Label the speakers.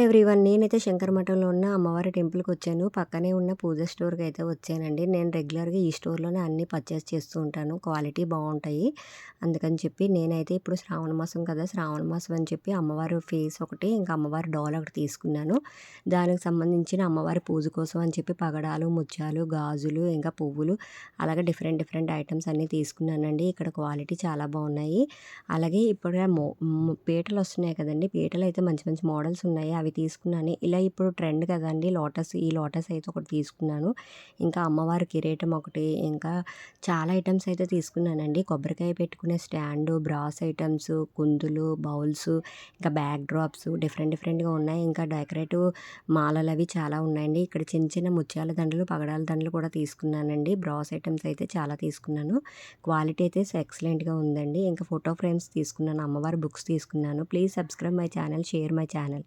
Speaker 1: Everyone. నేనైతే శంకర మఠంలో ఉన్న అమ్మవారి టెంపుల్‌కొచ్చాను. పక్కనే ఉన్న పూజ స్టోర్‌కైతే వచ్చానండి. నేను రెగ్యులర్‌గా ఈ స్టోర్‌లోనే అన్నీ పర్చేస్ చేస్తూ ఉంటాను. క్వాలిటీ బావుంటాయి. అందుకని చెప్పి నేనైతే ఇప్పుడు శ్రావణ మాసం కదా! శ్రావణ మాసం అని చెప్పి అమ్మవారి ఫేస్ ఒకటి, ఇంకా అమ్మవారి డాల్ ఒకటి తీసుకున్నాను. దానికి సంబంధించిన అమ్మవారి పూజ కోసం అని చెప్పి పగడాలు, ముత్యాలు, గాజులు, ఇంకా పువ్వులు అలాగే డిఫరెంట్ డిఫరెంట్ ఐటెమ్స్ అన్నీ తీసుకున్నానండి. ఇక్కడ క్వాలిటీ చాలా బావున్నాయి. అలాగే ఇప్పుడు పీటలొస్తున్నాయి కదండీ! పీటలైతే మంచి మంచి మోడల్స్ ఉన్నాయి. అవి తీసుకున్నాను. ఇలా ఇప్పుడు ట్రెండ్ కదండీ లోటస్. ఈ లోటస్ అయితే ఒకటి తీసుకున్నాను. ఇంకా అమ్మవారి కిరీటం ఒకటి, ఇంకా చాలా ఐటెమ్స్ అయితే తీసుకున్నానండి. కొబ్బరికాయ పెట్టుకునే స్టాండు, బ్రాస్ ఐటెమ్స్, కుందులు, బౌల్స్, ఇంకా బ్యాక్ డ్రాప్స్ డిఫరెంట్ డిఫరెంట్‌గా ఉన్నాయి. ఇంకా డెకరేటివ్ మాలలవి చాలా ఉన్నాయండి. ఇక్కడ చిన్న చిన్న ముత్యాల దండలు, పగడాల దండలు కూడా తీసుకున్నానండి. బ్రాస్ ఐటెమ్స్ అయితే చాలా తీసుకున్నాను. క్వాలిటీ అయితే ఎక్సలెంట్‌గా ఉందండి. ఇంకా ఫోటో ఫ్రేమ్స్ తీసుకున్నాను. అమ్మవారి బుక్స్ తీసుకున్నాను. Please subscribe my channel, share my channel.